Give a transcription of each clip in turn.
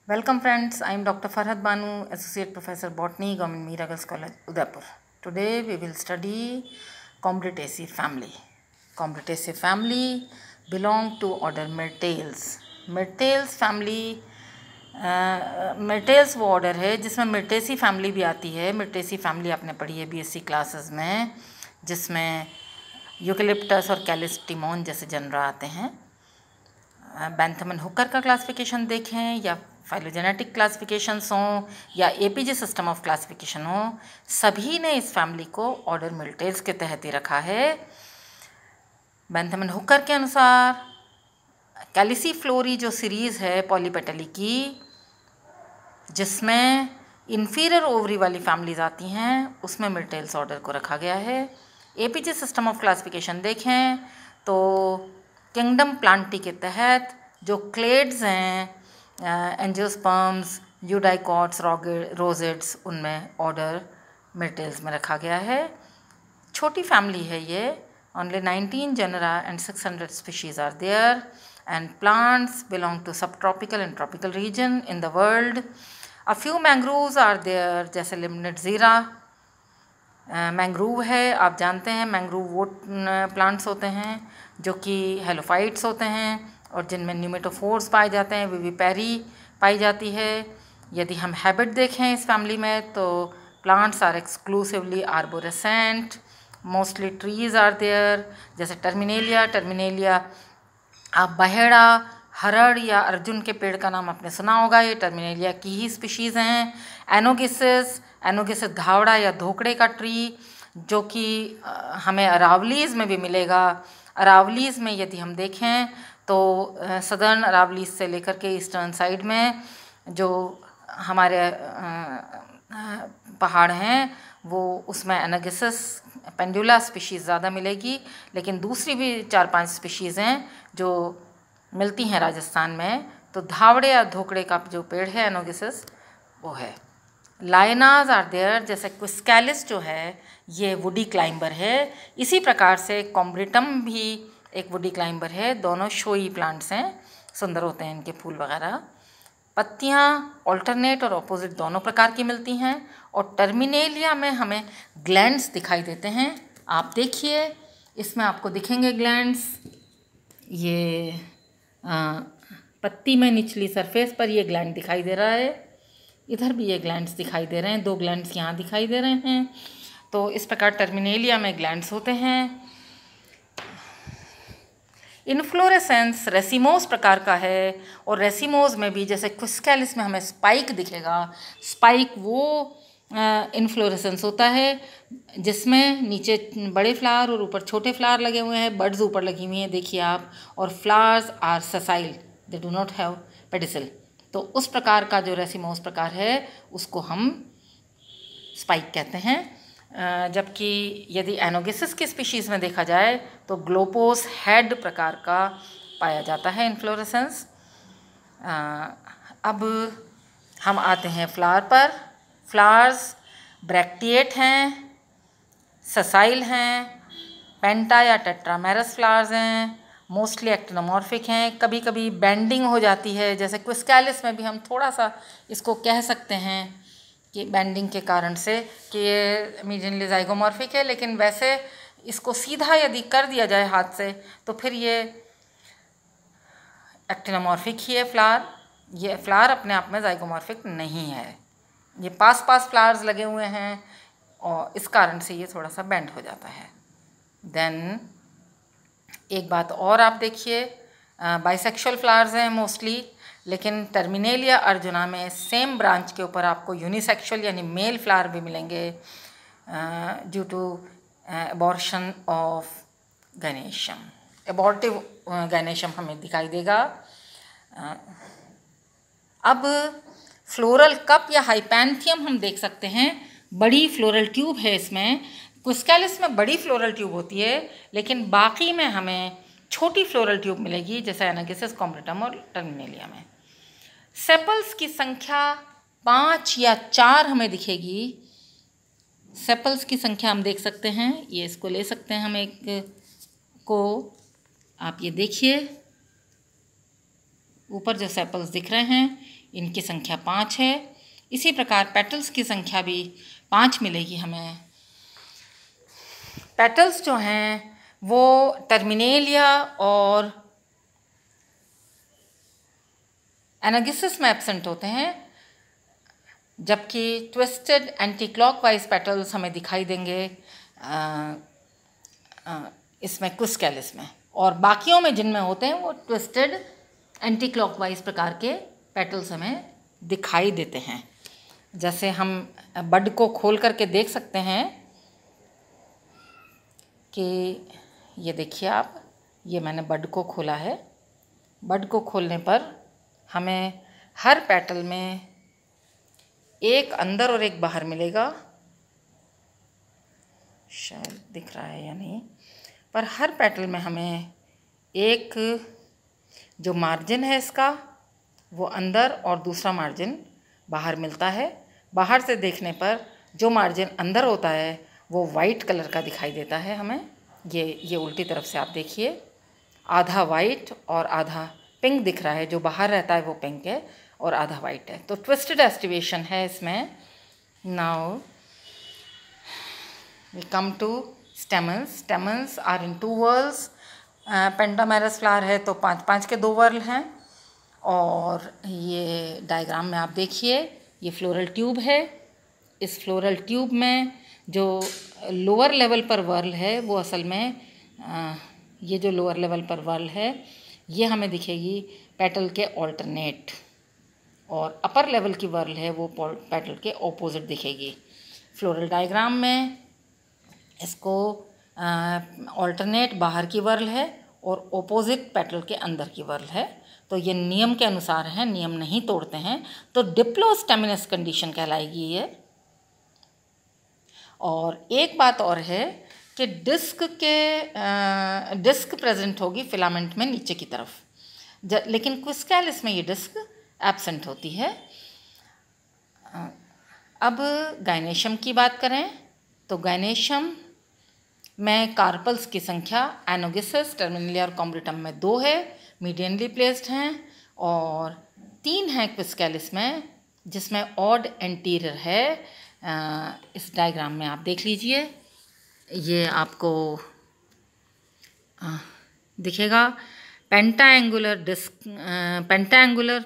Welcome friends, I am Dr. Farhad Banu, Associate Professor Botany, Government Mira Girls College, Udaipur. Today we will study Combretaceae family. Combretaceae family belong to order Myrtales. Myrtales family Myrtales वो order है जिसमें Myrtaceae family भी आती है। Myrtaceae family आपने पढ़ी है BSc classes में, जिसमें यूकेलिप्टस और कैलिस्टिमोन जैसे जनरा आते हैं। बेंथम एंड हुकर का क्लासिफिकेशन देखें या फाइलोजेनेटिक क्लासिफिकेशंस हों या एपीजे सिस्टम ऑफ क्लासिफिकेशन हो, सभी ने इस फैमिली को ऑर्डर मिल्टेल्स के तहत ही रखा है। बेंथम एंड हुकर के अनुसार कैलिसीफ्लोरी जो सीरीज़ है पॉलीपेटली की, जिसमें इन्फीरियर ओवरी वाली फैमिलीज आती हैं, उसमें मिल्टेल्स ऑर्डर को रखा गया है। एपीजे सिस्टम ऑफ क्लासिफिकेशन देखें तो किंगडम प्लांटी के तहत जो क्लेड्स हैं, एंजियोस्पर्म्स, यूडाइकॉट्स, रोजेट्स, उनमें ऑर्डर मिल्टेल्स में रखा गया है। छोटी फैमिली है ये, only 19 genera and 600 species are there, and plants belong to subtropical and tropical region in the world. A few mangroves are there, जैसे लिम्नेटज़ीरा मैंग्रूव है। आप जानते हैं मैंग्रूव वो प्लांट्स होते हैं जो कि हेलोफाइट्स होते हैं और जिनमें न्यूमेटोफोर्स पाए जाते हैं, विविपेरी पाई जाती है। यदि हम हैबिट देखें इस फैमिली में तो plants are exclusively arborescent, mostly trees are there, जैसे टर्मिनेलिया आप बहेड़ा, हरड़ या अर्जुन के पेड़ का नाम आपने सुना होगा, ये टर्मिनेलिया की ही स्पीशीज़ हैं। एनोगिसिस धावड़ा या धोकड़े का ट्री, जो कि हमें अरावलीज़ में भी मिलेगा। अरावलीज़ में यदि हम देखें तो सदर्न अरावलीज़ से लेकर के ईस्टर्न साइड में जो हमारे पहाड़ हैं, वो उसमें एनोगिसिस पेंडुला स्पीशीज़ ज़्यादा मिलेगी, लेकिन दूसरी भी 4-5 स्पीशीज़ हैं जो मिलती हैं राजस्थान में। तो धावड़े या धोकड़े का जो पेड़ है एनोगिसिस वो है। लाइनाज आर देयर, जैसे क्विस्कैलिस जो है ये वुडी क्लाइंबर है। इसी प्रकार से कॉम्ब्रिटम भी एक वुडी क्लाइंबर है। दोनों शोई प्लांट्स हैं, सुंदर होते हैं इनके फूल वगैरह। पत्तियाँ ऑल्टरनेट और ऑपोजिट दोनों प्रकार की मिलती हैं। और टर्मिनेलिया में हमें ग्लैंड्स दिखाई देते हैं। आप देखिए इसमें आपको दिखेंगे ग्लैंड्स, ये पत्ती में निचली सरफेस पर ये ग्लैंड दिखाई दे रहा है, इधर भी ये ग्लैंड्स दिखाई दे रहे हैं, 2 ग्लैंड्स यहाँ दिखाई दे रहे हैं। तो इस प्रकार टर्मिनेलिया में ग्लैंड्स होते हैं। इन्फ्लोरेसेंस रेसिमोस प्रकार का है, और रेसिमोस में भी जैसे क्विस्कैलिस में हमें स्पाइक दिखेगा। स्पाइक वो इन्फ्लोरेसेंस होता है जिसमें नीचे बड़े फ्लावर और ऊपर छोटे फ्लावर लगे हुए हैं, बड्स ऊपर लगी हुई हैं, देखिए आप, और flowers are sessile, they do not have pedicel. तो उस प्रकार का जो रेसिमोस प्रकार है उसको हम स्पाइक कहते हैं। जबकि यदि एनोगिसिस की स्पीशीज़ में देखा जाए तो ग्लोपोस हेड प्रकार का पाया जाता है इन्फ्लोरेसेंस। अब हम आते हैं फ्लावर पर। फ्लावर्स ब्रैक्टिएट हैं, ससाइल हैं, पेंटा या टेट्रामेरस फ्लावर्स हैं, मोस्टली एक्टिनोमॉर्फिक हैं। कभी कभी बेंडिंग हो जाती है, जैसे क्विस्कैलिस में भी हम थोड़ा सा इसको कह सकते हैं कि बेंडिंग के कारण से कि ये मीडियनली ज़ाइगोमॉर्फिक है, लेकिन वैसे इसको सीधा यदि कर दिया जाए हाथ से तो फिर ये एक्टिनोमॉर्फिक ही है फ्लावर। ये फ्लावर अपने आप में ज़ाइगोमॉर्फिक नहीं है, ये पास फ्लावर्स लगे हुए हैं और इस कारण से ये थोड़ा सा बेंड हो जाता है। देन एक बात और आप देखिए, बाइसेक्सुअल फ्लावर्स हैं मोस्टली, लेकिन टर्मिनेलिया अर्जुना में सेम ब्रांच के ऊपर आपको यूनिसेक्सुअल यानी मेल फ्लावर भी मिलेंगे due to abortion of gynoecium. Abortive gynoecium हमें दिखाई देगा। अब फ्लोरल कप या हाइपैंथियम हम देख सकते हैं, बड़ी फ्लोरल ट्यूब है इसमें। क्विस्कैलिस में बड़ी फ्लोरल ट्यूब होती है, लेकिन बाकी में हमें छोटी फ्लोरल ट्यूब मिलेगी, जैसे एनोगिसिस, कॉम्ब्रिटम और टर्मिनेलिया में। सेपल्स की संख्या 5 या 4 हमें दिखेगी। सेपल्स की संख्या हम देख सकते हैं, ये इसको ले सकते हैं हम एक को, आप ये देखिए ऊपर जो सेपल्स दिख रहे हैं इनकी संख्या 5 है। इसी प्रकार पेटल्स की संख्या भी 5 मिलेगी हमें। पेटल्स जो हैं वो टर्मिनेलिया और एनागिसिस में एब्सेंट होते हैं, जबकि ट्विस्टेड एंटी क्लॉकवाइज पेटल्स हमें दिखाई देंगे इसमें क्विस्कैलिस में, और बाकियों में जिनमें होते हैं वो ट्विस्टेड एंटी क्लॉकवाइज प्रकार के पेटल्स हमें दिखाई देते हैं। जैसे हम बड को खोल करके देख सकते हैं कि ये देखिए आप, ये मैंने बड को खोला है। बड को खोलने पर हमें हर पेटल में एक अंदर और एक बाहर मिलेगा, शायद दिख रहा है या नहीं, पर हर पेटल में हमें एक जो मार्जिन है इसका वो अंदर और दूसरा मार्जिन बाहर मिलता है। बाहर से देखने पर जो मार्जिन अंदर होता है वो वाइट कलर का दिखाई देता है हमें। ये उल्टी तरफ से आप देखिए, आधा वाइट और आधा पिंक दिख रहा है। जो बाहर रहता है वो पिंक है और आधा वाइट है, तो ट्विस्टेड एस्टिवेशन है इसमें। Now we come to stamens. Stamens are in 2 whorls. Pentamerous flower है तो 5-5 के 2 व्हर्ल हैं। और ये डायग्राम में आप देखिए, ये फ्लोरल ट्यूब है। इस फ्लोरल ट्यूब में जो लोअर लेवल पर वर्ल है वो असल में ये जो लोअर लेवल पर वर्ल है ये हमें दिखेगी पेटल के ऑल्टरनेट, और अपर लेवल की वर्ल है वो पेटल के ऑपोजिट दिखेगी। फ्लोरल डायग्राम में इसको ऑल्टरनेट बाहर की वर्ल है और ऑपोजिट पेटल के अंदर की वर्ल है। तो ये नियम के अनुसार है, नियम नहीं तोड़ते हैं, तो डिप्लोस्टेमिनस कंडीशन कहलाएगी ये। और एक बात और है कि डिस्क प्रेजेंट होगी फिलामेंट में नीचे की तरफ, लेकिन क्विस्कैलिस में ये डिस्क एब्सेंट होती है। अब गायनेशियम की बात करें तो गायनेशियम में कार्पल्स की संख्या एनोगिसिस, टर्मिनेलिया और कॉम्ब्रिटम में 2 है, मीडियनली प्लेस्ड हैं, और 3 हैं क्विस्कैलिस में जिसमें ऑड एंटीरियर है। इस डायग्राम में आप देख लीजिए, ये आपको दिखेगा। पेंटाएंगुलर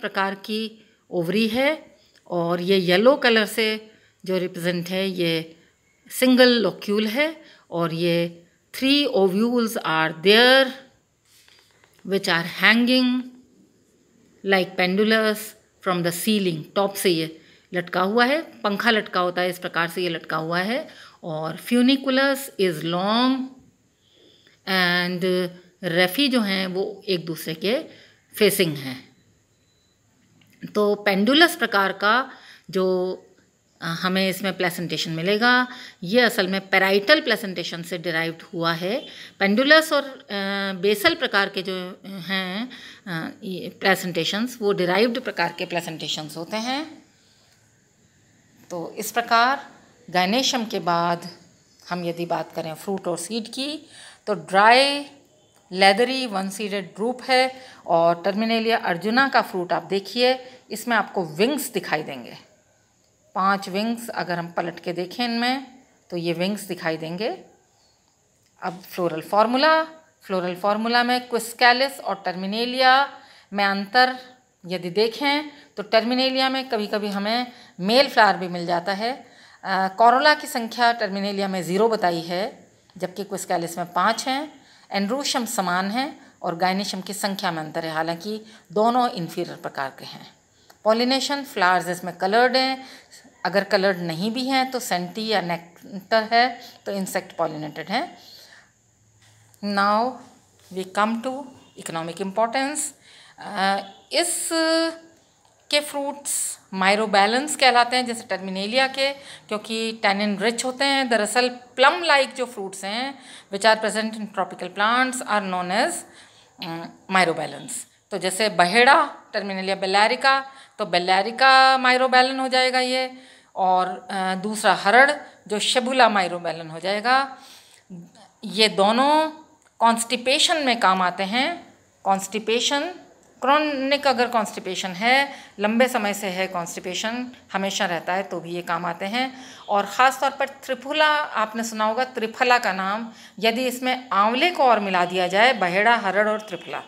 प्रकार की ओवरी है, और ये येलो कलर से जो रिप्रेजेंट है ये सिंगल लोक्यूल है, और ये 3 ovules are there which are hanging like pendulous from the ceiling. Top से ये लटका हुआ है, पंखा लटका होता है इस प्रकार से ये लटका हुआ है। और फ्यूनिकुलस इज़ लॉन्ग एंड रेफी जो हैं वो एक दूसरे के फेसिंग हैं। तो पेंडुलस प्रकार का जो हमें इसमें प्लेसेंटेशन मिलेगा ये असल में पैराइटल प्लेसेंटेशन से डिराइव्ड हुआ है। पेंडुलस और बेसल प्रकार के जो हैं प्लेसेंटेशंस वो डिराइव्ड प्रकार के प्लेसेंटेशंस होते हैं। तो इस प्रकार गायनेशियम के बाद हम यदि बात करें फ्रूट और सीड की, तो ड्राई लेदरी 1 सीडेड ड्रूप है। और टर्मिनेलिया अर्जुना का फ्रूट आप देखिए, इसमें आपको विंग्स दिखाई देंगे, 5 विंग्स अगर हम पलट के देखें इनमें तो ये विंग्स दिखाई देंगे। अब फ्लोरल फार्मूला में क्विस्कैलिस और टर्मिनेलिया में अंतर यदि देखें तो टर्मिनेलिया में कभी कभी हमें मेल फ्लावर भी मिल जाता है। कोरोला की संख्या टर्मिनेलिया में 0 बताई है, जबकि क्विस्कैलिस में 5 हैं। एंड्रूशियम समान है और गायनेशियम की संख्या में अंतर है, हालांकि दोनों इन्फीरियर प्रकार के हैं। पॉलिनेशन, फ्लावर्स इसमें कलर्ड हैं, अगर कलर्ड नहीं भी हैं तो सेंटी या नेक्टर है, तो इंसेक्ट पॉलिनेटेड हैं। Now we come to economic importance. इस के फ्रूट्स माइरोबैलेंस कहलाते हैं, जैसे टर्मिनेलिया के, क्योंकि टैनिन रिच होते हैं। दरअसल प्लम लाइक जो फ्रूट्स हैं which are present in tropical plants are known as myrobalans. तो जैसे बहेड़ा टर्मिनेलिया बेल्लारिका, तो बेल्लारिका माइरोबैलन हो जाएगा ये, और दूसरा हरड़ जो शेबुला माइरोबैलन हो जाएगा। ये दोनों कॉन्स्टिपेशन में काम आते हैं। कॉन्स्टिपेशन क्रोनिक अगर कॉन्स्टिपेशन है, लंबे समय से है कॉन्स्टिपेशन, हमेशा रहता है, तो भी ये काम आते हैं। और ख़ास तौर पर त्रिफला, आपने सुना होगा त्रिफला का नाम, यदि इसमें आंवले को और मिला दिया जाए, बहेड़ा, हरड़ और त्रिफला।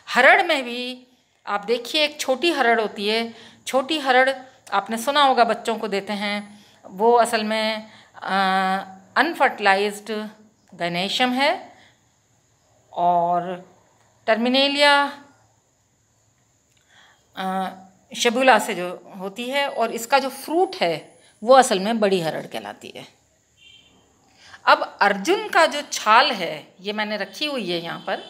हरड़ में भी आप देखिए एक छोटी हरड़ होती है, छोटी हरड़ आपने सुना होगा बच्चों को देते हैं, वो असल में अनफर्टिलाइज्ड गैनेशियम है और टर्मिनेलिया शेबुला से जो होती है, और इसका जो फ्रूट है वो असल में बड़ी हरड़ कहलाती है। अब अर्जुन का जो छाल है, ये मैंने रखी हुई है यहाँ पर,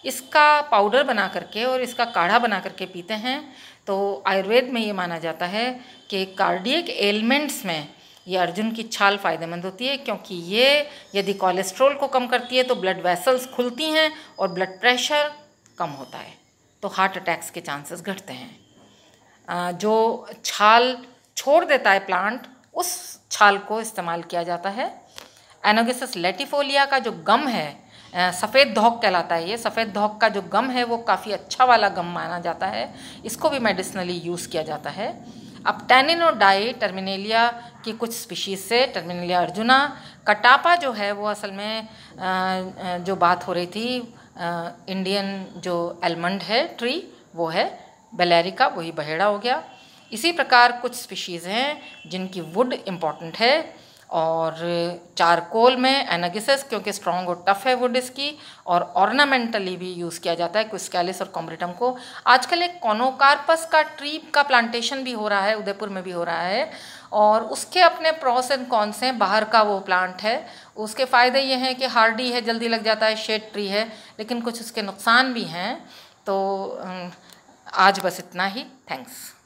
इसका पाउडर बना करके और इसका काढ़ा बना करके पीते हैं, तो आयुर्वेद में ये माना जाता है कि कार्डियक एलिमेंट्स में ये अर्जुन की छाल फ़ायदेमंद होती है, क्योंकि ये यदि कोलेस्ट्रॉल को कम करती है तो ब्लड वेसल्स खुलती हैं और ब्लड प्रेशर कम होता है, तो हार्ट अटैक्स के चांसेस घटते हैं। जो छाल छोड़ देता है प्लांट, उस छाल को इस्तेमाल किया जाता है। एनोगेसिस लेटिफोलिया का जो गम है, सफ़ेद धौक कहलाता है, ये सफ़ेद धौक का जो गम है वो काफ़ी अच्छा वाला गम माना जाता है, इसको भी मेडिसिनली यूज़ किया जाता है। अब टैनिन और डाई टर्मिनेलिया की कुछ स्पीशीज़ से, टर्मिनेलिया अर्जुना, कटापा जो है वो असल में जो बात हो रही थी, इंडियन जो एलमंड है ट्री, वो है बेलेरिका, वही बहेड़ा हो गया। इसी प्रकार कुछ स्पीशीज़ हैं जिनकी वुड इम्पॉर्टेंट है, और चारकोल में एनागिसिस, क्योंकि स्ट्रॉन्ग और टफ है वुड इसकी, और ऑर्नामेंटली भी यूज़ किया जाता है क्विस्कैलिस और कॉम्ब्रेटम को। आजकल एक कोनोकार्पस का ट्री का प्लांटेशन भी हो रहा है, उदयपुर में भी हो रहा है, और उसके अपने प्रॉस एंड कॉन्स हैं। बाहर का वो प्लांट है, उसके फ़ायदे ये हैं कि हार्डी है, जल्दी लग जाता है, शेड ट्री है, लेकिन कुछ उसके नुकसान भी हैं। तो आज बस इतना ही, थैंक्स।